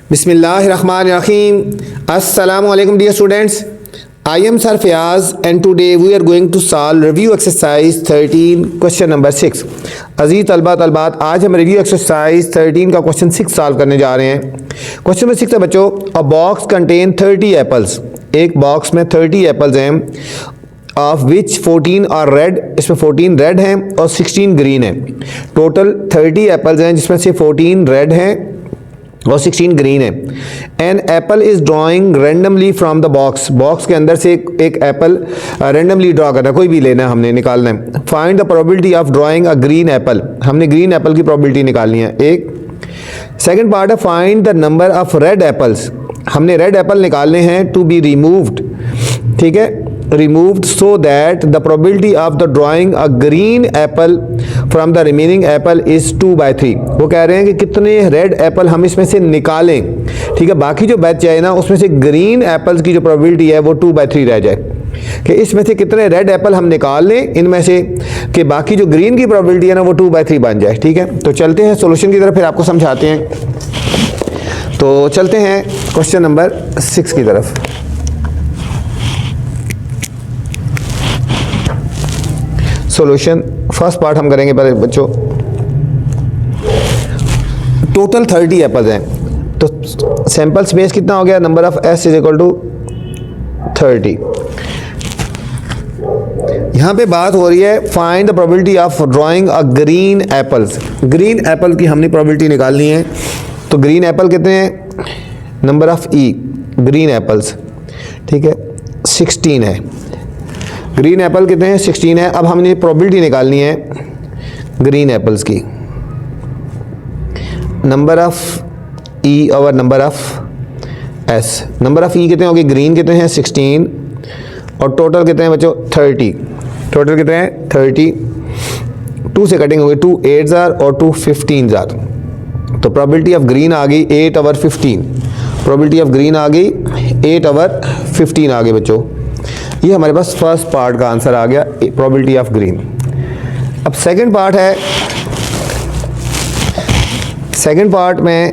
Bismillahirrahmanirrahim. Assalamu alaikum dear students. I am Sir Fayaz and today we are going to solve review exercise 13 question number 6. अजीज तलबा तलबात, आज हम review exercise 13 का question 6 solve करने जा रहे हैं। क्वेश्चन नंबर 6 है बच्चों, अ बॉक्स कंटेन 30 एप्पल्स। एक बॉक्स में 30 एप्पल्स हैं ऑफ विच 14 आर रेड, इसमें 14 रेड हैं और 16 ग्रीन है। टोटल 30 एप्पल्स हैं जिसमें से 14 रेड हैं और 16 ग्रीन है। An apple is drawing randomly from the box. Box के अंदर से एक एप्पल रेंडमली ड्रॉ करना है, कोई भी लेना है, हमने निकालना है। Find the probability of drawing a green Apple. हमने ग्रीन एप्पल की प्रोबेबिलिटी निकालनी है एक। सेकंड पार्ट है find the number of red apples. हमने रेड एप्पल निकालने हैं टू बी रिमूव्ड, ठीक है, removed so that the probability of the drawing a green apple from the remaining apple is 2/3। वो कह रहे हैं कि कितने रेड एप्पल हम इसमें से निकालें, ठीक है, बाकी जो बैच है ना उसमें से ग्रीन एप्पल्स की जो प्रोबेबिलिटी है वो 2/3 रह जाए, कि इसमें से कितने रेड एप्पल हम निकाल लें इनमें से कि बाकी जो ग्रीन की प्रोबेबिलिटी है ना वो 2/3 बन जाए, ठीक है। तो चलते हैं सोल्यूशन की तरफ, फिर आपको समझाते हैं। तो चलते हैं क्वेश्चन नंबर 6 की तरफ। सॉल्यूशन फर्स्ट पार्ट हम करेंगे पहले बच्चों। टोटल 30 एप्पल्स हैं, तो सैंपल स्पेस कितना हो गया, number of S is equal to 30। यहां पे बात हो रही है find the probability of drawing a green apples. Green apple की हमने प्रोबेबिलिटी निकालनी है। तो ग्रीन एप्पल कितने हैं, number of E green apples, ठीक है, 16 है। ग्रीन एप्पल कितने हैं, 16 है। अब हमने प्रोबेबिलिटी निकालनी है ग्रीन एप्पल्स की। नंबर ऑफ ई और number of S. Number of E कितने हो गए, ग्रीन कितने हैं 16 और टोटल कितने हैं बच्चों 30। टोटल कितने हैं 30, 2 से कटिंग हो गई, 2 8s और 2 15s। तो प्रोबेबिलिटी ऑफ ग्रीन आ गई 8/15। प्रोबेबिलिटी ऑफ ग्रीन आ गई 8/15 आ गई बच्चों। ये हमारे पास फर्स्ट पार्ट का आंसर आ गया, प्रोबेबिलिटी ऑफ ग्रीन। अब सेकंड पार्ट है, सेकंड पार्ट में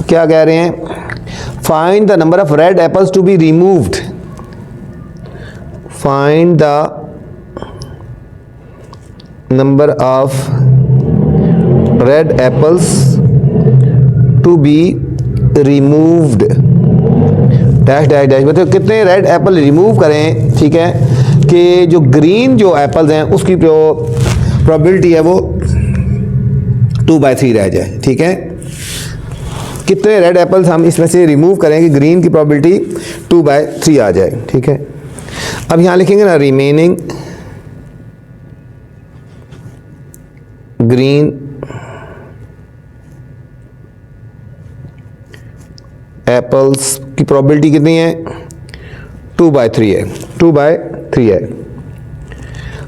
क्या कह रहे हैं, find the number of red apples to be removed. Find the number of red apples to be removed dash dash dash. मतलब कितने रेड एप्पल रिमूव करें, ठीक है, कि जो ग्रीन जो एप्पल्स हैं उसकी जो प्रोबेबिलिटी है वो 2/3 रह जाए, ठीक है। कितने रेड एप्पल्स हम इसमें से रिमूव करें कि ग्रीन की प्रोबेबिलिटी 2/3 आ जाए, ठीक है। अब यहाँ लिखेंगे ना रिमेनिंग ग्रीन एप्पल्स की प्रोबेबिलिटी कितनी है, 2/3 है, 2/3 है।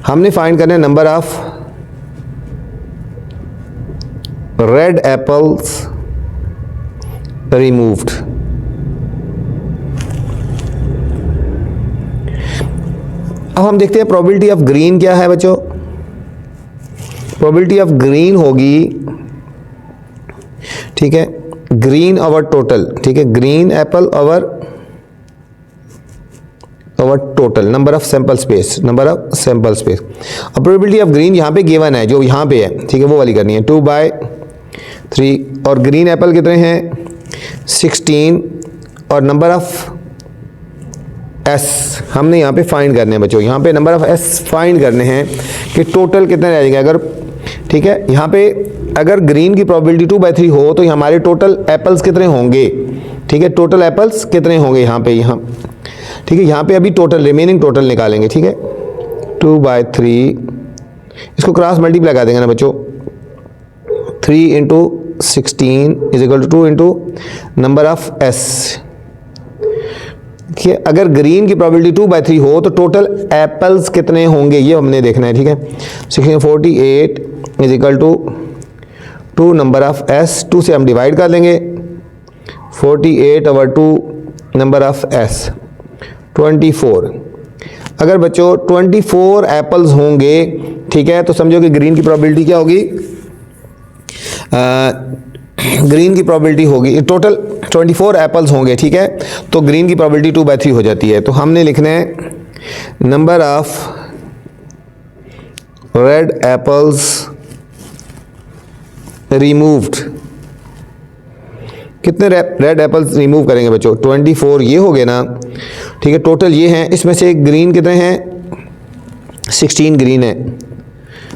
हमने फाइंड करना है number of red apples removed. अब हम देखते हैं प्रोबेबिलिटी ऑफ ग्रीन क्या है बच्चों। प्रोबेबिलिटी ऑफ ग्रीन होगी, ठीक है, ग्रीन ओवर टोटल, ठीक है, green Apple over total number of sample space, number of sample space. अब प्रोबेबिलिटी ऑफ ग्रीन यहाँ पे गिवन है, जो यहाँ पे है, ठीक है, वो वाली करनी है 2/3। और ग्रीन एप्पल कितने हैं 16 और नंबर ऑफ एस हमने यहाँ पे फाइंड करने हैं बच्चों। यहाँ पे नंबर ऑफ एस फाइंड करने हैं कि टोटल कितने रह जाएंगे। अगर, ठीक है, यहाँ पे अगर ग्रीन की प्रोबेबिलिटी 2/3 हो तो हमारे टोटल एप्पल्स कितने होंगे, ठीक है, टोटल एप्पल्स कितने होंगे यहाँ पे, यहाँ, ठीक है, यहाँ पे अभी टोटल रिमेनिंग टोटल निकालेंगे, ठीक है। 2/3 इसको क्रॉस मल्टीप्लाई कर देंगे ना बच्चों, 3 × 16 = 2 × नंबर ऑफ एस। देखिए अगर ग्रीन की प्रोबेबिलिटी 2/3 हो तो टोटल एप्पल्स कितने होंगे ये हमने देखना है, ठीक है। 48 = 2 नंबर ऑफ एस, 2 से हम डिवाइड कर लेंगे, 48/2 नंबर ऑफ एस 24। अगर बच्चों 24 एप्पल्स होंगे, ठीक है, तो समझो कि ग्रीन की प्रोबेबिलिटी क्या होगी, ग्रीन की प्रोबेबिलिटी होगी, टोटल 24 एप्पल्स होंगे, ठीक है, तो ग्रीन की प्रोबेबिलिटी 2/3 हो जाती है। तो हमने लिखना है number of red apples removed. कितने रेड एप्पल्स रिमूव करेंगे बच्चों? 24 ये हो गए ना, ठीक है, टोटल ये हैं, इसमें से ग्रीन कितने हैं? 16 ग्रीन है,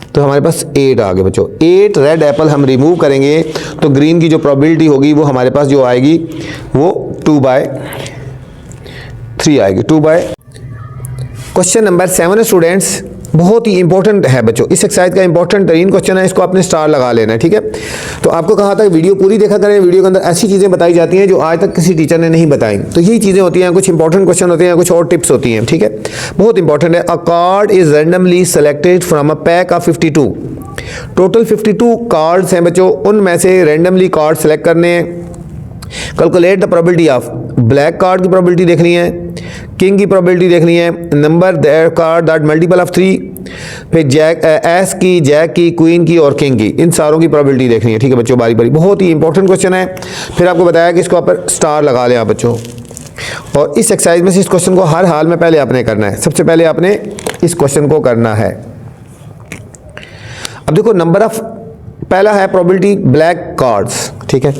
तो हमारे पास 8 आ गए बच्चों। 8 रेड एप्पल हम रिमूव करेंगे तो ग्रीन की जो प्रोबेबिलिटी होगी वो हमारे पास जो आएगी वो 2/3 आएगी, 2/। क्वेश्चन नंबर 7 स्टूडेंट्स, बहुत ही इंपॉर्टेंट है बच्चों, इस एक्सरसाइज का इंपॉर्टेंट तरीन क्वेश्चन है, इसको आपने स्टार लगा लेना है, ठीक है। तो आपको कहा था वीडियो पूरी देखा करें, वीडियो के अंदर ऐसी चीज़ें बताई जाती हैं जो आज तक किसी टीचर ने नहीं बताई। तो यही चीज़ें होती हैं, कुछ इंपॉर्टेंट क्वेश्चन होते हैं, कुछ और टिप्स होती हैं, ठीक है, बहुत इंपॉर्टेंट है। अ card is randomly selected from a pack of 52। Total 52 cards हैं बच्चों, उनमें से रैंडमली कार्ड सेलेक्ट करने हैं। Calculate the probability of, black card की प्रोबेबिलिटी देखनी है, किंग की प्रोबेबिलिटी देखनी है, number that card that multiple of 3, फिर जैक, एस की, जैक की, क्वीन की और किंग की, इन सारों की प्रोबेबिलिटी देखनी है, ठीक है बच्चों, बारी बारी। बहुत ही इंपॉर्टेंट क्वेश्चन है। फिर आपको बताया कि इसको आप स्टार लगा लें आप बच्चों। और इस एक्सरसाइज में से इस क्वेश्चन को हर हाल में पहले आपने करना है, सबसे पहले आपने इस क्वेश्चन को करना है। अब देखो नंबर ऑफ, पहला है प्रोबेबिलिटी ब्लैक कार्ड्स, ठीक है,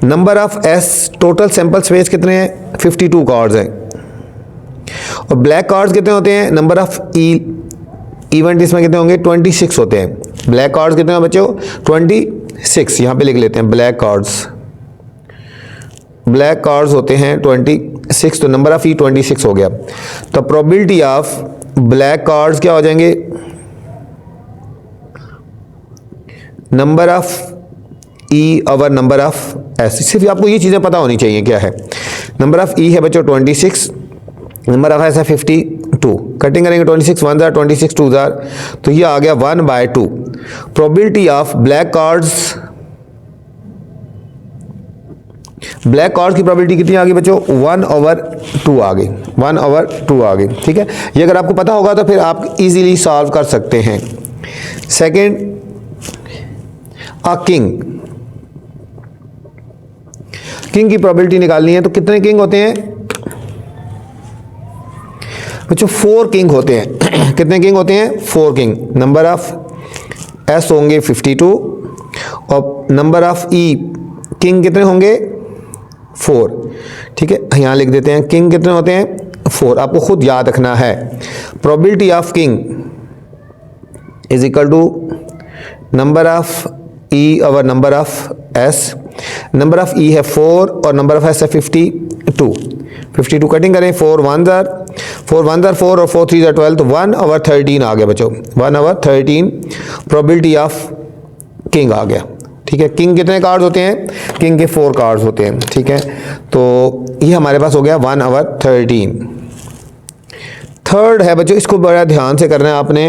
number of S, total sample space कितने हैं? 52 कार्ड्स हैं। और ब्लैक कार्ड्स कितने होते हैं? नंबर ऑफ इवेंट इसमें कितने होंगे? 26 होते हैं। ब्लैक कार्ड्स कितने हैं बच्चों? 26, यहाँ पे लिख लेते हैं ब्लैक कार्ड्स। ब्लैक कार्ड्स होते हैं 26, तो नंबर ऑफ 26 हो गया। तो प्रोबेबिलिटी ऑफ ब्लैक कार्ड्स क्या हो जाएंगे? Number of E over number of S. सिर्फ आपको ये चीज़ें पता होनी चाहिए क्या है। नंबर ऑफ ई है बच्चों 26, नंबर ऑफ एस है 52। कटिंग करेंगे 26 1 जार, 26 2 जार, तो ये आ गया 1/2। Probability of black cards, black cards की प्रोबेबिलिटी कितनी आ गई बच्चों? 1/2 आ गई, 1/2 आ गई, ठीक है। ये अगर आपको पता होगा तो फिर आप इजीली सॉल्व कर सकते हैं। सेकंड, अ किंग, किंग की प्रोबेबिलिटी निकालनी है, तो कितने किंग होते हैं बच्चों? 4 किंग होते हैं। कितने किंग होते हैं? 4 किंग। नंबर ऑफ एस होंगे 52 और नंबर ऑफ ई किंग कितने होंगे? 4, ठीक है, यहाँ लिख देते हैं किंग कितने होते हैं? 4। आपको खुद याद रखना है। Probability of king is equal to number of E over number of S. Number of E है 4 और नंबर ऑफ एस है 52। 52 कटिंग करें, 4 1 जार, 4 1 जार 4 और 4 3 जार 12, तो 1/13 आ गया बच्चों, 1/13 प्रोबेबिलिटी ऑफ किंग आ गया, ठीक है। किंग कितने कार्ड्स होते हैं? किंग के 4 कार्ड्स होते हैं, ठीक है। तो ये हमारे पास हो गया 1/13। थर्ड है बच्चों, इसको बड़ा ध्यान से करना है आपने।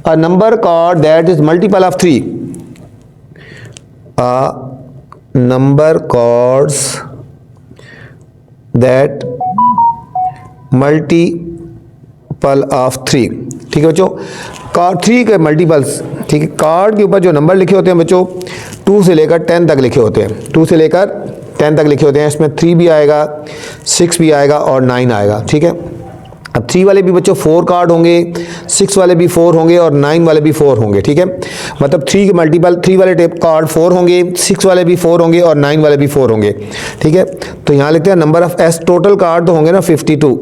A number card that is multiple of 3, number cards that multiple of 3, ठीक है बच्चों। कार्ड 3 के मल्टीपल्स, ठीक है, कार्ड के ऊपर जो नंबर लिखे होते हैं बच्चों 2 से लेकर 10 तक लिखे होते हैं, 2 से लेकर 10 तक लिखे होते हैं। इसमें 3 भी आएगा, 6 भी आएगा और 9 आएगा, ठीक है। अब 3 वाले भी बच्चों 4 कार्ड होंगे, 6 वाले भी 4 होंगे और 9 वाले भी 4 होंगे, ठीक है। मतलब 3 के मल्टीपल, 3 वाले टेप कार्ड 4 होंगे, 6 वाले भी 4 होंगे और 9 वाले भी 4 होंगे, ठीक है। तो यहाँ लिखते हैं number of S, total card तो होंगे ना 52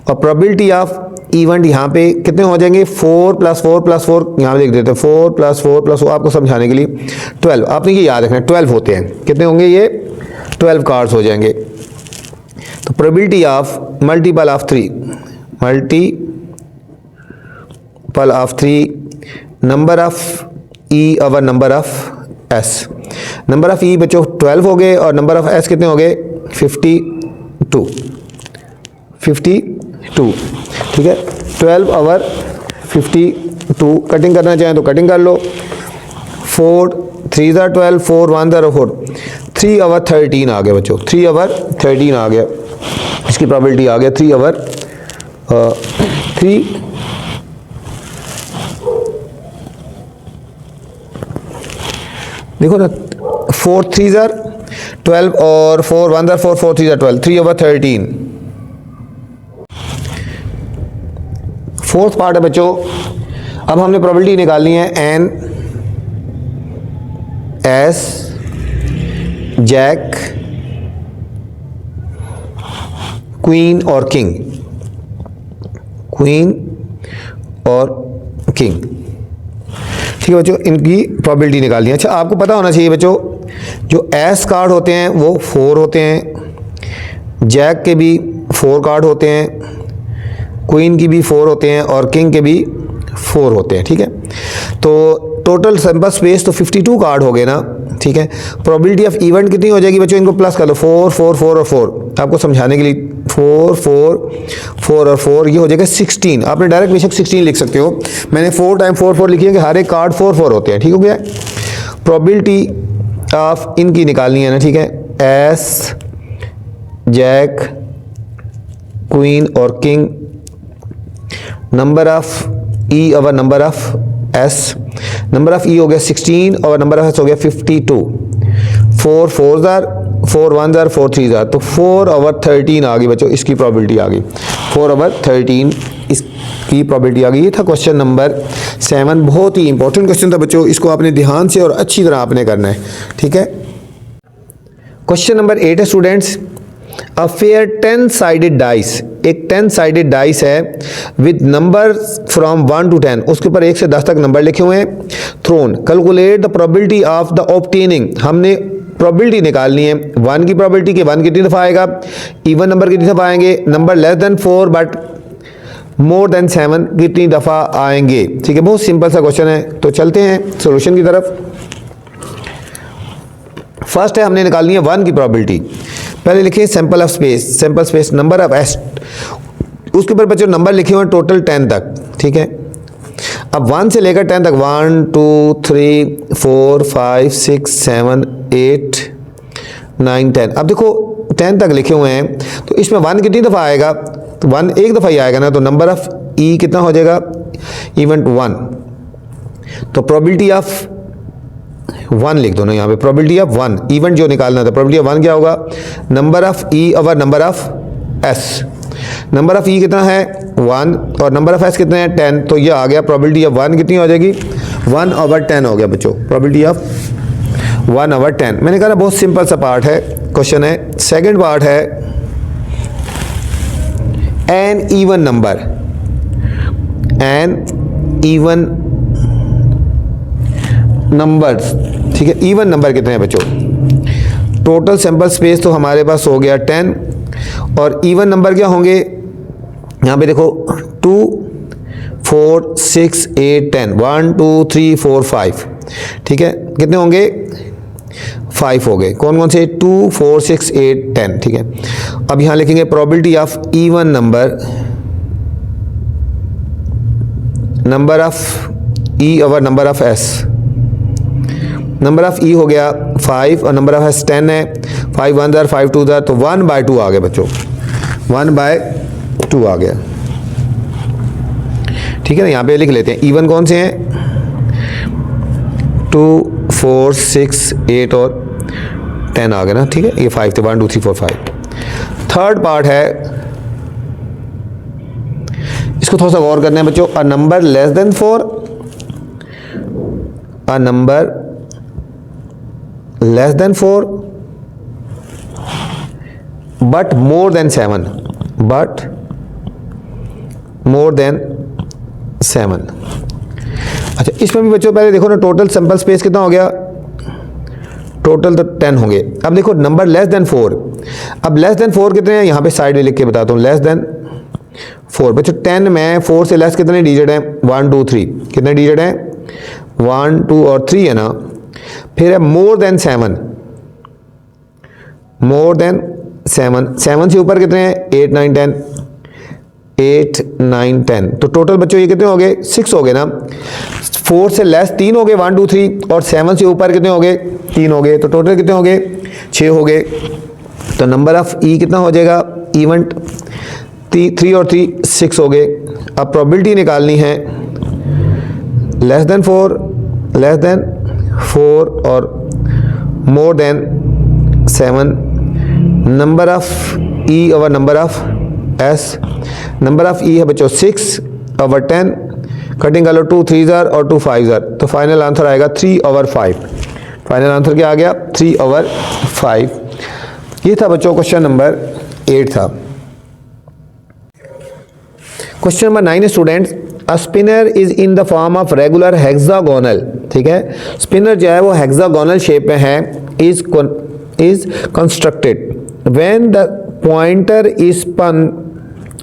और प्रोबेबिलिटी ऑफ इवेंट यहाँ पे कितने हो जाएंगे? 4 + 4 + 4, यहाँ लिख देते हैं 4 + 4 + 4, आपको समझाने के लिए 12। आपने ये याद रखना है 12 होते हैं। कितने होंगे ये? 12 कार्ड्स हो जाएंगे। तो probability of multiple of 3, multiple of 3, number of E over number of S. Number of E बच्चों 12 हो गए और नंबर ऑफ एस कितने हो गए? 52, 52, ठीक है। 12/52 कटिंग करना चाहें तो कटिंग कर लो। 4 3 जार 12, 4 1 जार 4, 3/13 आ गया बच्चों, 3/13 आ गया। इसकी प्रोबेबिलिटी आ गया 3/3। देखो ना 4 3 ज़ार 12 और 4 1 ज़ार 4 4 3 ज़ार 12 3/13। फोर्थ पार्ट है बच्चों, अब हमने प्रोबेबिलिटी निकालनी है एन एस जैक क्वीन और किंग, क्वीन और किंग। ठीक है बच्चों, इनकी प्रोबेबिलिटी निकालनी है। अच्छा, आपको पता होना चाहिए बच्चों, जो एस कार्ड होते हैं वो 4 होते हैं, जैक के भी 4 कार्ड होते हैं, क्वीन की भी 4 होते हैं और किंग के भी 4 होते हैं। ठीक है, तो टोटल सैंपल स्पेस तो 52 कार्ड हो गए ना। ठीक है, प्रोबेबिलिटी ऑफ इवेंट कितनी हो जाएगी बच्चों, इनको प्लस कर लो, 4 4 4 और 4, आपको समझाने के लिए 4 4 4 और 4, ये हो जाएगा 16। आपने डायरेक्ट बेशक 16 लिख सकते हो, मैंने 4 टाइम 4 4 लिखी है कि हर एक कार्ड 4 4 होते हैं। ठीक हो गया, प्रोबेबिलिटी ऑफ इनकी निकालनी है ना। ठीक है, एस जैक क्वीन और किंग, नंबर ऑफ ई और number of S, number of E हो गया 16 और नंबर ऑफ एस हो गया 52। 4 4 ज़ार 4 1 ज़ार 4 3 ज़ार, तो 4/13 आ गई बच्चों, इसकी प्रोबेबिलिटी आ गई 4/13, इसकी प्रोबेबिलिटी आ गई। ये था क्वेश्चन नंबर 7, बहुत ही इंपॉर्टेंट क्वेश्चन था बच्चों, इसको आपने ध्यान से और अच्छी तरह आपने करना है। ठीक है, क्वेश्चन नंबर 8 है students, a fair 10 sided dice, एक 10 साइडेड डाइस है विद नंबर फ्रॉम 1 to 10, उसके ऊपर 1 से 10 तक नंबर लिखे हुए हैं। Thrown, calculate the probability of the obtaining, हमने प्रोबेबिलिटी निकालनी है 1 की प्रोबेबिलिटी कि 1 कितनी दफ़ा आएगा, इवन नंबर कितनी दफ़ा आएंगे, number less then 4 but more than 7 कितनी दफ़ा आएंगे। ठीक है, बहुत सिंपल सा क्वेश्चन है, तो चलते हैं सोल्यूशन की तरफ। फर्स्ट है, हमने निकालनी है 1 की प्रोबेबिलिटी। पहले लिखिए sample of space, sample space number of S, उसके ऊपर बच्चों नंबर लिखे हुए हैं टोटल 10 तक। ठीक है, अब 1 से लेकर 10 तक 1 2 3 4 5 6 7 8 9 10, अब देखो 10 तक लिखे हुए हैं, तो इसमें 1 कितनी दफ़ा आएगा, तो 1 एक दफ़ा ही आएगा ना, तो नंबर ऑफ ई कितना हो जाएगा, इवेंट 1, तो प्रोबेबिलिटी ऑफ 1 लिख दो ना यहाँ पे, प्रोबेबिलिटी ऑफ 1, इवेंट जो निकालना था, प्रोबेबिलिटी ऑफ 1 क्या होगा, number of E over number of S, number of E कितना है 1 और नंबर ऑफ एस कितना है 10, तो ये आ गया प्रोबेबिलिटी ऑफ 1 कितनी हो जाएगी, 1/10 हो गया बच्चों, प्रोबेबिलिटी ऑफ 1/10। मैंने कहा ना बहुत सिंपल सा पार्ट है, क्वेश्चन है। सेकंड पार्ट है an even number, an even numbers. ठीक है, इवन नंबर कितने हैं बच्चों, टोटल सैंपल स्पेस तो हमारे पास हो गया 10 और इवन नंबर क्या होंगे, यहाँ पे देखो 2 4 6 8 10, 1 2 3 4 5। ठीक है, कितने होंगे, 5 हो गए, कौन कौन से, 2 4 6 8 10। ठीक है, अब यहाँ लिखेंगे probability of even number, number of E over number of S, number of E हो गया 5 और नंबर ऑफ एस 10 है, 5 1 ज़ार 5 2 ज़ार, तो 1/2 आ गया बच्चों, 1/2 आ गया। ठीक है ना, यहाँ पे लिख लेते हैं इवन कौन से हैं, 2 4 6 8 और 10 आ गया ना। ठीक है, ये 5 थे, 1 2 3 4 5। थर्ड पार्ट है, इसको थोड़ा सा गौर करना है बच्चों, a number less then 4, a number less then 4 but more than 7, but more than 7। अच्छा, इसमें भी बच्चों पहले देखो ना, टोटल सैंपल स्पेस कितना हो गया, टोटल तो 10 होंगे। अब देखो नंबर लेस देन 4, अब लेस देन 4 कितने हैं, यहाँ पे साइड में लिख के बताता हूँ, लेस देन 4 बच्चों 10 में 4 से लेस कितने डिजिट हैं, 1 2 3, कितने डिजिट हैं, 1 2 और 3 है ना। फिर है मोर देन 7, मोर देन 7, 7 से ऊपर कितने हैं, 8 9 10, 8 9 10, तो टोटल बच्चों ये कितने हो गए, 6 हो गए ना। 4 से लेस 3 हो गए, 1 2 3, और 7 से ऊपर कितने हो गए, 3 हो गए, तो टोटल कितने हो गए, 6 हो गए। तो नंबर ऑफ ई कितना हो जाएगा, इवेंट 3 और 3 6 हो गए। अब प्रोबेबिलिटी निकालनी है लेस देन 4 और more than 7, number of E over number of S, number of E है बच्चों 6 over 10, कटिंग कर लो 2 3s are और 2 5s are, तो फाइनल आंसर आएगा 3 over 5। फाइनल आंसर क्या आ गया? 3 over 5। ये था बच्चों क्वेश्चन नंबर 8 था। Question number 9 students, a spinner is in the form of regular hexagonal, ठीक है, स्पिनर जो है वो हेक्सागोनल शेप में है, is constructed when the pointer is spun,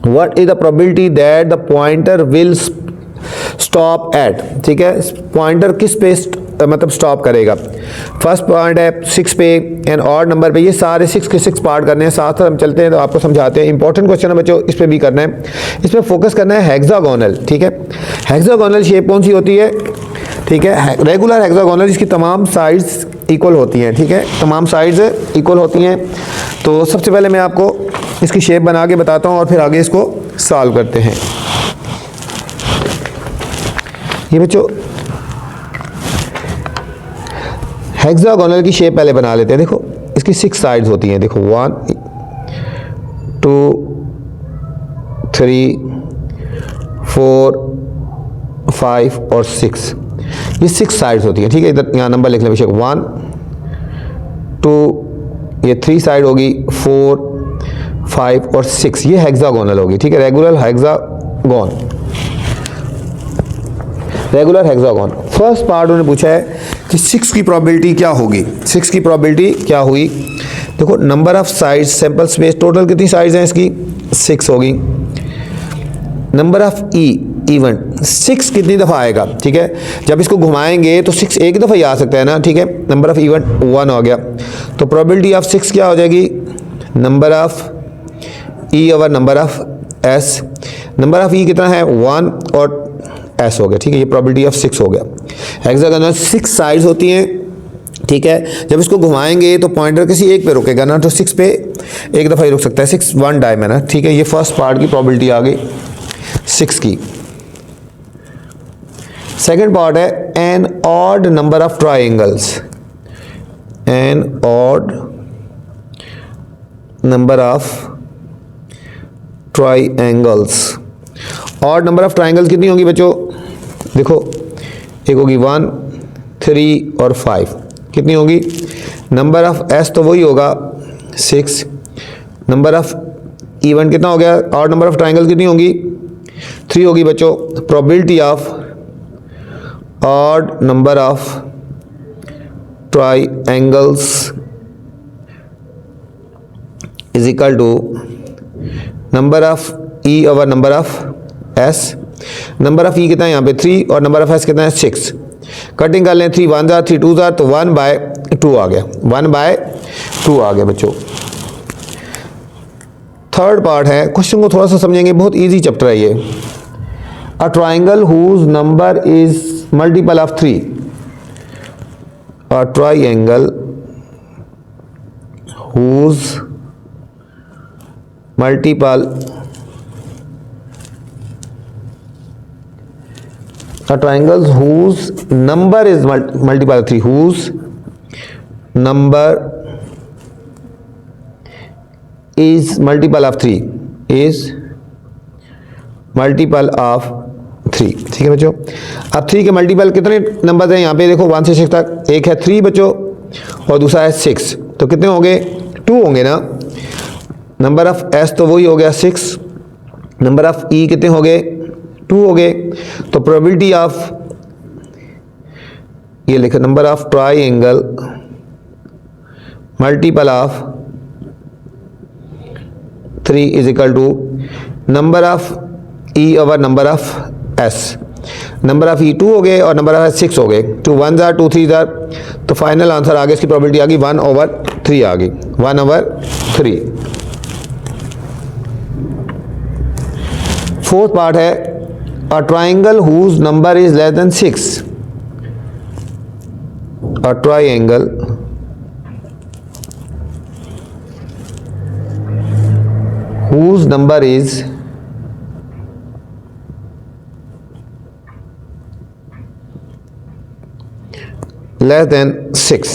what is the probability that the pointer will stop at, ठीक है, pointer किस पे मतलब स्टॉप करेगा। फर्स्ट पॉइंट है 6 पे एंड ऑड नंबर पे, ये सारे 6 के 6 पार्ट करने हैं, साथ साथ हम चलते हैं तो आपको समझाते हैं। इंपॉर्टेंट क्वेश्चन है बच्चों, इस पे भी करना है, इसमें फोकस करना है हेक्सागोनल, ठीक है। हेक्सागोनल शेप कौन सी होती है, ठीक है, रेगुलर हेक्सागोनल, जिसकी तमाम साइड्स इक्वल होती हैं, ठीक है, तमाम साइड्स इक्वल होती हैं। तो सबसे पहले मैं आपको इसकी शेप बना के बताता हूँ और फिर आगे इसको सॉल्व करते हैं। ये बच्चों हेक्सागोनल की शेप पहले बना लेते हैं। देखो इसकी 6 साइड्स होती हैं, देखो 1 2 3 4 5 और 6, ये 6 साइड्स होती हैं, ठीक है। इधर यहाँ नंबर लिख लें बेशक, 1 2, ये 3 साइड होगी, 4 5 और 6, ये हेक्सागोनल होगी, ठीक है, regular hexagon, regular hexagon. First part उन्होंने पूछा है कि 6 की प्रोबेबिलिटी क्या होगी, 6 की प्रोबेबिलिटी क्या हुई। देखो number of sides, sample space, total कितनी साइड्स हैं इसकी, 6 होगी। नंबर ऑफ ई इवन, 6 कितनी दफ़ा आएगा, ठीक है, जब इसको घुमाएंगे तो 6 एक दफ़ा ही आ सकता है ना, ठीक है। नंबर ऑफ इवन 1 हो गया, तो प्रोबेबिलिटी ऑफ 6 क्या हो जाएगी, number of E over number of S. Number of E कितना है, 1 और एस हो गया, ठीक है, ये प्रोबेबिलिटी ऑफ 6 हो गया। हेक्सागोनल 6 साइड्स होती हैं, ठीक है, जब इसको घुमाएंगे तो पॉइंटर किसी एक पे रुकेगा ना, तो 6 पे एक दफ़ा ही रुक सकता है, 6 1 टाइम है ना, ठीक है। ये फर्स्ट पार्ट की प्रोबेबिलिटी आ गई 6 की। सेकंड पार्ट है an odd number of triangles, an odd number of triangles. Odd number of triangles कितनी होंगी बच्चों, देखो एक होगी 1 3 और 5, कितनी होगी, नंबर ऑफ एस तो वही होगा 6, नंबर ऑफ इवन कितना हो गया, ऑड नंबर ऑफ ट्राइंगल कितनी होंगी, 3 होगी बच्चों। Probability of odd number of triangles is equal to number of E over number of S. Number of E कितना है यहाँ पे 3 और नंबर ऑफ एस कितना है 6, कटिंग कर लें, 3 1s are 3 2s are, तो 1/2 आ गया, 1/2 आ गया बच्चों। थर्ड पार्ट है, क्वेश्चन को थोड़ा सा समझेंगे, बहुत इजी चैप्टर है ये। A triangle whose number is multiple of 3, a triangle whose multiple, a triangle whose number is multiple of 3, whose number is multiple of 3, is multiple of 3, ठीक है बच्चों। अब 3 के मल्टीपल कितने नंबर हैं यहाँ पे, देखो 1 से 6 तक, एक है 3 बच्चों और दूसरा है 6, तो कितने होंगे, 2 होंगे ना। नंबर ऑफ एस तो वही हो गया 6, नंबर ऑफ ई कितने हो गए, 2 हो गए। तो प्रोबेबिलिटी ऑफ, ये लिखो, number of triangle multiple of 3 is equal to number of E over number of S. Number of E 2 हो गए और नंबर ऑफ एस 6 हो गए, 2 1s are 2 3s are, तो फाइनल आंसर आ गया, इसकी प्रोबेबिलिटी आ गई 1/3 आ गई, 1/3। फोर्थ पार्ट है a triangle whose number is less than 6, a triangle whose number is less than 6,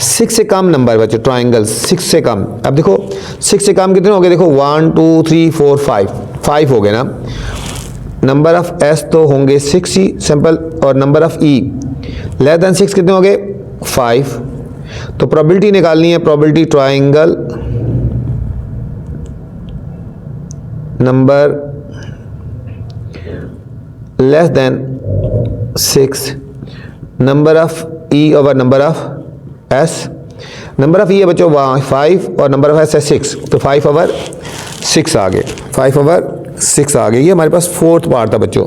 6 से कम नंबर बच्चों, ट्राइंगल 6 से कम। अब देखो 6 से कम कितने हो गए, देखो 1 2 3 4 5 हो गए ना। नंबर ऑफ एस तो होंगे 6 ही सिंपल, और number of E less than 6 कितने हो गए 5। तो प्रोबेबिलिटी निकालनी है, probability triangle number less than 6, number of E over number of S. Number of E है बच्चों 5 और नंबर ऑफ एस है 6, तो 5 ओवर 6 आ गए, 5 ओवर 6 आ गए। ये हमारे पास फोर्थ पार्ट था बच्चों।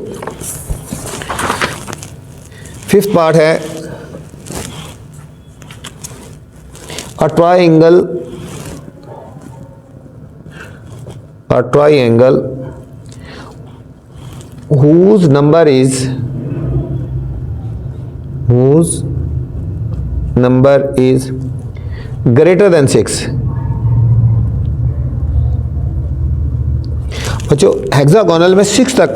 फिफ्थ पार्ट है a triangle whose number is greater than 6। बच्चों हेक्सागोनल में 6 तक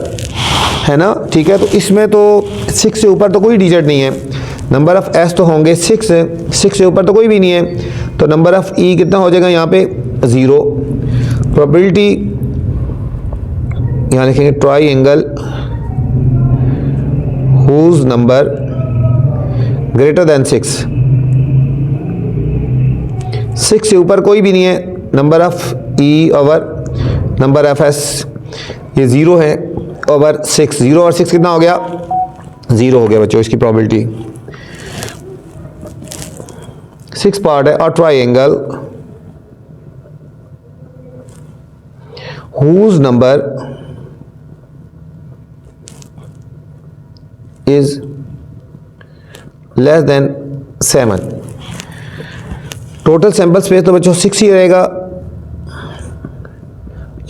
है ना, ठीक है। तो इसमें तो 6 से ऊपर तो कोई डिजिट नहीं है। नंबर ऑफ एस तो होंगे 6 से ऊपर तो कोई भी नहीं है। तो नंबर ऑफ ई कितना हो जाएगा यहाँ पे 0। प्रोबेबिलिटी यहाँ लिखेंगे triangle whose number greater than 6, 6 से ऊपर कोई भी नहीं है। Number of E over number of S ये 0 है ओवर 6, 0 और 6 कितना हो गया 0 हो गया बच्चों। इसकी प्रोबेबिलिटी 6 पार्ट है। और triangle whose number is less than 7। Total sample space तो बच्चों 6 ही रहेगा।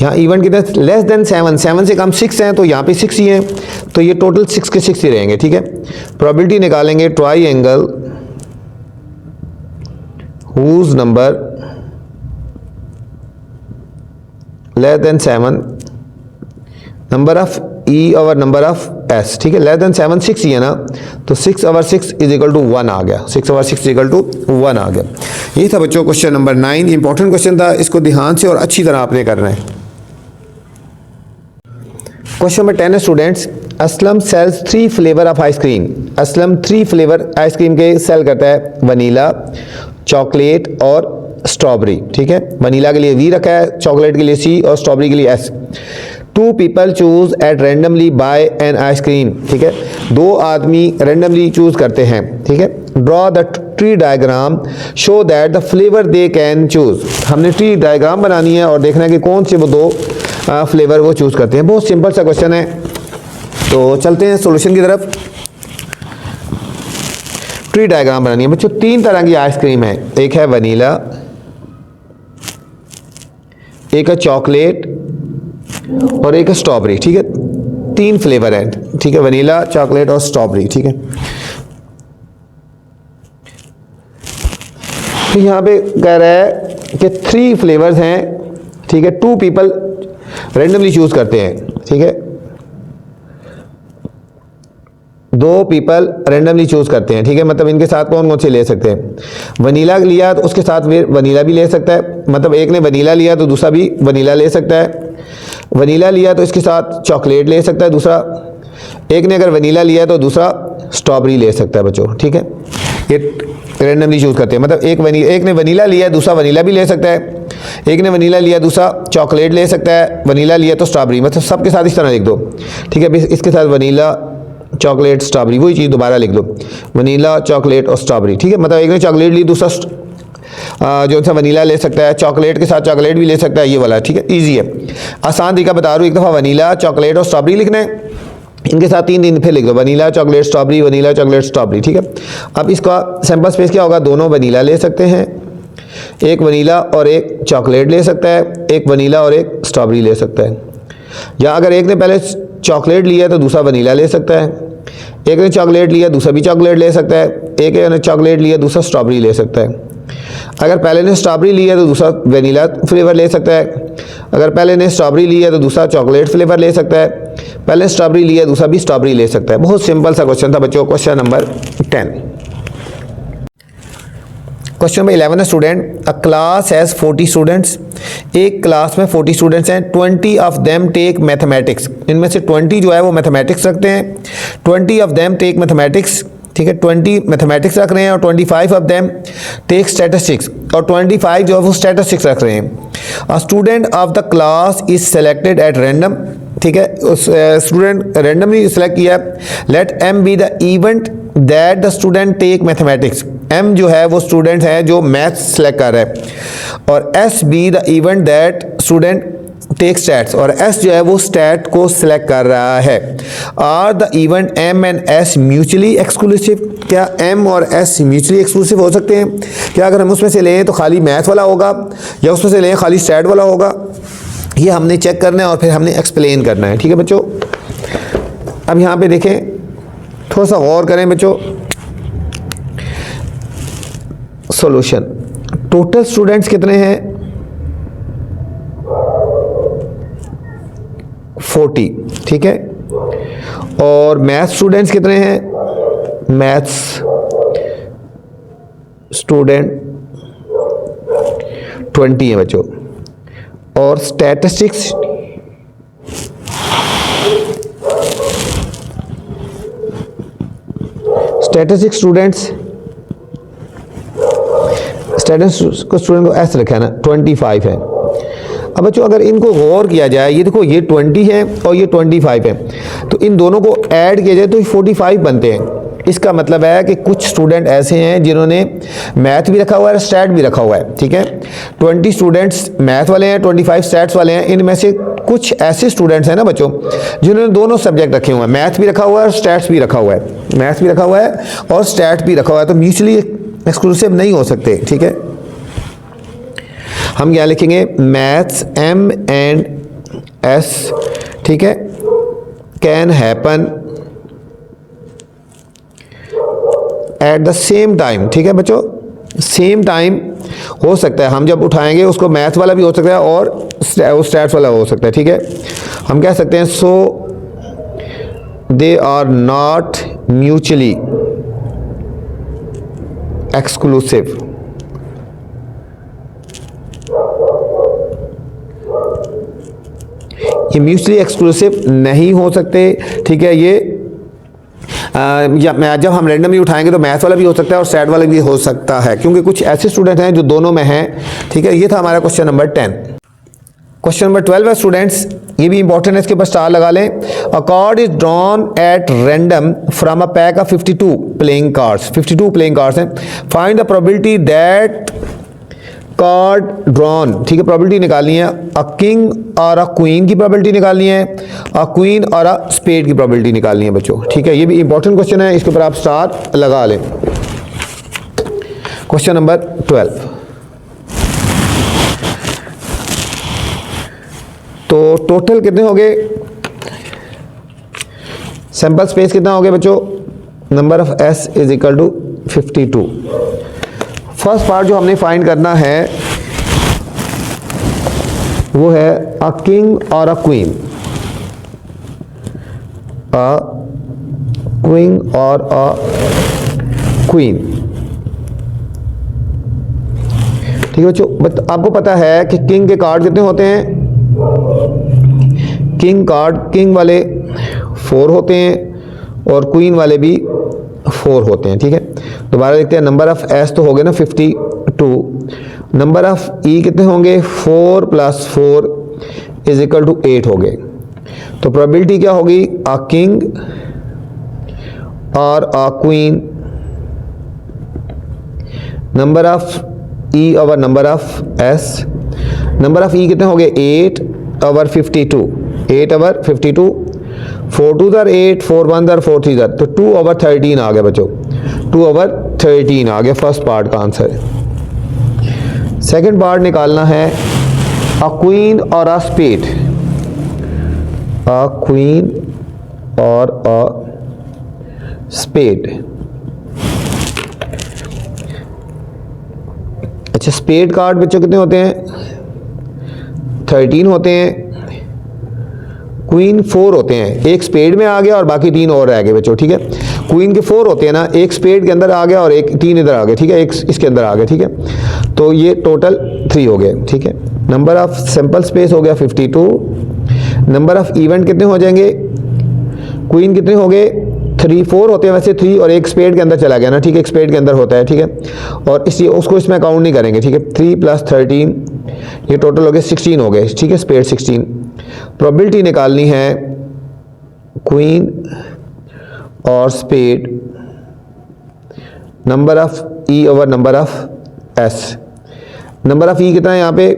यहाँ इवन कितना लेस देन 7, 7 से कम 6 हैं, तो यहाँ पे 6 ही हैं, तो ये टोटल 6 के 6 ही रहेंगे, ठीक है। प्रोबेबिलिटी निकालेंगे triangle whose number less than 7, number of E over number of S, ठीक है। लेस देन 7 6 ही है ना, तो 6 ओवर 6 इज इक्वल टू 1 आ गया, 6 ओवर 6 इज इक्वल टू 1 आ गया। ये था बच्चों क्वेश्चन नंबर 9। इंपॉर्टेंट क्वेश्चन था, इसको ध्यान से और अच्छी तरह आपने करना है। क्वेश्चन नंबर 10 है students, Aslam sells 3 flavour of ice cream. Aslam 3 flavour ice cream के सेल करता है, वनीला, चॉकलेट और स्ट्रॉबेरी, ठीक है। वनीला के लिए वी रखा है, चॉकलेट के लिए सी और स्ट्रॉबेरी के लिए S. 2 people choose at randomly by an ice cream, ठीक है। 2 आदमी रैंडमली चूज करते हैं, ठीक है। Draw the tree diagram show that the flavour they can choose. हमने ट्री डायग्राम बनानी है और देखना है कि कौन से वो 2 फ्लेवर वो चूज करते हैं। बहुत सिंपल सा क्वेश्चन है, तो चलते हैं सॉल्यूशन की तरफ। ट्री डायग्राम बनानी है बच्चों। 3 तरह की आइसक्रीम है, एक है वनीला, एक है चॉकलेट और एक है स्ट्रॉबेरी, ठीक है। 3 फ्लेवर हैं, ठीक है, वनीला, चॉकलेट और स्ट्रॉबेरी, ठीक है। तो यहाँ पे कह रहा है कि 3 फ्लेवर्स हैं, ठीक है। 2 people रैंडमली चूज करते हैं, ठीक है। 2 people रैंडमली चूज करते हैं, ठीक है। मतलब इनके साथ कौन कौन से ले सकते हैं। वनीला लिया तो उसके साथ वनीला भी ले सकता है, मतलब एक ने वनीला लिया तो दूसरा भी वनीला ले सकता है। वनीला लिया तो इसके साथ चॉकलेट ले सकता है दूसरा। एक ने अगर वनीला लिया तो दूसरा स्ट्रॉबेरी ले सकता है बच्चों, ठीक है। ये रैंडमली चूज करते हैं, मतलब एक ने वनीला लिया दूसरा वनीला भी ले सकता है। एक ने वनीला लिया दूसरा चॉकलेट ले सकता है, वनीला लिया तो स्ट्रॉबेरी, मतलब सबके साथ इस तरह लिख दो, ठीक है। इसके साथ वनीला, चॉकलेट, स्ट्रॉबेरी, वही चीज़ दोबारा लिख लो, वनीला, चॉकलेट और स्ट्रॉबेरी, ठीक है। मतलब एक ने चॉकलेट ली दूसरा जो सा वनीला ले सकता है, चॉकलेट के साथ चॉकलेट भी ले सकता है, ये वाला, ठीक है। इजी है, आसान तरीका बता रहा हूँ। एक दफ़ा वनीला, चॉकलेट और स्ट्रॉबेरी लिखना है, इनके साथ 3 दिन फिर लिख दो, vanilla, chocolate, strawberry, vanilla, chocolate, strawberry, ठीक है। अब इसका सैंपल स्पेस क्या होगा, दोनों वनीला ले सकते हैं, एक वनीला और एक चॉकलेट ले सकता है, एक वनीला और एक स्ट्रॉबेरी ले सकता है। या अगर एक ने पहले चॉकलेट लिया तो दूसरा वनीला ले सकता है, एक ने चॉकलेट लिया दूसरा भी चॉकलेट ले सकता है, एक ने चॉकलेट लिया दूसरा स्ट्रॉबेरी ले सकता है। अगर पहले ने स्ट्रॉबेरी लिया तो दूसरा वनीला फ्लेवर ले सकता है, अगर पहले ने स्ट्रॉबेरी लिया तो दूसरा चॉकलेट फ्लेवर ले सकता है, पहले स्ट्रॉबेरी लिया दूसरा भी स्ट्रॉबेरी ले सकता है। बहुत सिंपल सा क्वेश्चन था बच्चों, क्वेश्चन नंबर 10। क्वेश्चन नंबर 11 है student, a class has 40 students, एक क्लास में 40 स्टूडेंट्स हैं, 20 ऑफ देम टेक मैथमेटिक्स, इनमें से 20 जो है वो मैथमेटिक्स रखते हैं, 20 ऑफ देम टेक मैथमेटिक्स, ठीक है, 20 मैथमेटिक्स रख रहे हैं, और 25 ऑफ देम टेक स्टैटिस्टिक्स, और 25 जो है वो स्टैटिस्टिक्स रख रहे हैं। A student of the class is selected at random, ठीक है, उस स्टूडेंट रैंडमली सेलेक्ट किया। Let M be the event that the student take mathematics, M जो है वो स्टूडेंट है जो मैथ्स सेलेक्ट कर रहा है, और S be the event that student take stats, और एस जो है वो स्टैट को सिलेक्ट कर रहा है। Are the event M and S mutually exclusive, क्या एम और एस म्यूचुअली एक्सक्लूसिव हो सकते हैं? क्या अगर हम उसमें से लें तो खाली मैथ वाला होगा, या उसमें से लें खाली स्टैट वाला होगा? ये हमने चेक करना है और फिर हमने एक्सप्लेन करना है, ठीक है बच्चों। अब यहाँ पे देखें, थोड़ा सा गौर करें बच्चों। सॉल्यूशन, टोटल स्टूडेंट्स कितने हैं? 40, ठीक है, और मैथ स्टूडेंट्स कितने हैं? मैथ्स स्टूडेंट 20 हैं बच्चों, और स्टैटिस्टिक्स स्टूडेंट्स को स्टूडेंट को ऐसे रखा है ना, 25 है। अब बच्चों अगर इनको गौर किया जाए, ये देखो ये 20 है और ये 25 है, तो इन दोनों को ऐड किया जाए तो 45 बनते हैं। इसका मतलब है कि कुछ स्टूडेंट ऐसे हैं जिन्होंने मैथ भी रखा हुआ है, स्टैट भी रखा हुआ है, ठीक है। 20 स्टूडेंट्स मैथ वाले हैं, 25 स्टैट्स वाले हैं। इनमें से कुछ ऐसे स्टूडेंट्स हैं ना बच्चों जिन्होंने दोनों सब्जेक्ट रखे हुए हैं, मैथ भी रखा हुआ है और स्टैट्स भी रखा हुआ है, मैथ भी रखा हुआ है और स्टैट भी रखा हुआ है, तो म्यूचुअली एक्सक्लूसिव नहीं हो सकते, ठीक है। हम क्या लिखेंगे? मैथ्स एम एंड एस, ठीक है, can happen at the same time, ठीक है बच्चों, सेम टाइम हो सकता है। हम जब उठाएंगे उसको मैथ वाला भी हो सकता है और स्टैट्स वाला हो सकता है, ठीक है। हम कह सकते हैं so they are not mutually exclusive, ये म्यूचुअली एक्सक्लूसिव नहीं हो सकते, ठीक है। ये जब हम रैंडमली उठाएंगे तो मैथ वाला भी हो सकता है और स्टैट वाला भी हो सकता है, क्योंकि कुछ ऐसे स्टूडेंट हैं जो दोनों में हैं, ठीक है। ये था हमारा क्वेश्चन नंबर 10। क्वेश्चन नंबर 12 है स्टूडेंट्स, ये भी इंपॉर्टेंट है, इसके ऊपर स्टार लगा लें। A card is drawn at random from a pack of 52 playing cards, 52 playing cards हैं। Find the probability that card drawn, ठीक है, प्रोबेबिलिटी निकालनी है। अ किंग और अ क्वीन की प्रोबेबिलिटी निकालनी है, अ क्वीन और अ स्पेड की प्रोबेबिलिटी निकालनी है बच्चों, ठीक है। ये भी इंपॉर्टेंट क्वेश्चन है, इसके ऊपर आप स्टार लगा लें। क्वेश्चन नंबर 12, तो टोटल कितने हो गए? सैंपल स्पेस कितना हो गया बच्चों? Number of S is equal to 52। First part जो हमने फाइंड करना है वो है अ किंग और अ क्वीन, अ क्वीन और अ क्वीन, ठीक है बच्चों। आपको पता है कि किंग के कार्ड कितने होते हैं? किंग कार्ड, किंग वाले 4 होते हैं और क्वीन वाले भी 4 होते हैं, ठीक है। दोबारा देखते हैं, नंबर ऑफ एस तो हो गए ना 52, नंबर ऑफ ई कितने होंगे? 4 + 4 इज इक्वल टू 8 हो गए। तो प्रोबेबिलिटी क्या होगी? अ किंग और a queen, number of E over number of S, number of E कितने हो गए? 8 ओवर 52, 8 ओवर 52, 4 2 = 8, 4 1 = 4 3 = तो 2 ओवर 13 आ गया बच्चों, 2 ओवर 13 आ गया फर्स्ट पार्ट का आंसर। सेकंड पार्ट निकालना है अ क्वीन और अ स्पेड, अ क्वीन और अ स्पेड। अच्छा, स्पेड कार्ड बच्चों कितने होते हैं? 13 होते हैं, क्वीन 4 होते हैं, एक स्पेड में आ गया और बाकी 3 और रह गए बच्चों, ठीक है। क्वीन के 4 होते हैं ना, एक स्पेड के अंदर आ गया और एक 3 इधर आ गए, ठीक है, एक इसके अंदर आ गया, ठीक है। तो ये टोटल 3 हो गए, ठीक है। नंबर ऑफ सैंपल स्पेस हो गया 52। नंबर ऑफ इवेंट कितने हो जाएंगे, क्वीन कितने हो गए 3, 4 होते हैं वैसे 3 और एक स्पेड के अंदर चला गया ना, ठीक है, एक स्पेड के अंदर होता है, ठीक है। और इसलिए उसको इसमें काउंट नहीं करेंगे, ठीक है। 3 + 13 ये टोटल हो गए 16 हो गए, ठीक है, स्पेड 16। प्रोबेबिलिटी निकालनी है क्वीन और spade, number of E over number of S. Number of E कितना है यहाँ पे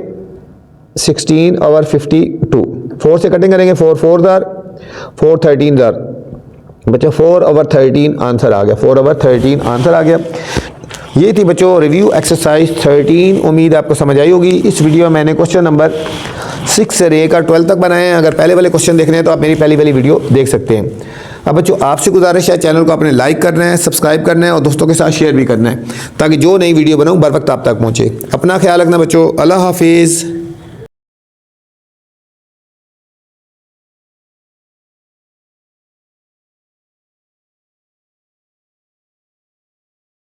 16 ओवर 52, 4 से कटिंग करेंगे, 4 4 जार 4 13 जार बच्चों 4 ओवर 13 आंसर आ गया, 4 ओवर 13 आंसर आ गया। ये थी बच्चों रिव्यू एक्सरसाइज 13। उम्मीद आपको समझ आई होगी। इस वीडियो में मैंने क्वेश्चन नंबर 6 से लेकर 12 तक बनाए हैं। अगर पहले वाले क्वेश्चन देखने हैं तो आप मेरी पहली वाली वीडियो देख सकते हैं। अब बच्चों आपसे गुजारिश है, चैनल को आपने लाइक करना है, सब्सक्राइब करना है और दोस्तों के साथ शेयर भी करना है, ताकि जो नई वीडियो बनाऊँ बर वक्त आप तक पहुँचे। अपना ख्याल रखना बच्चों, अल्लाह हाफिज़।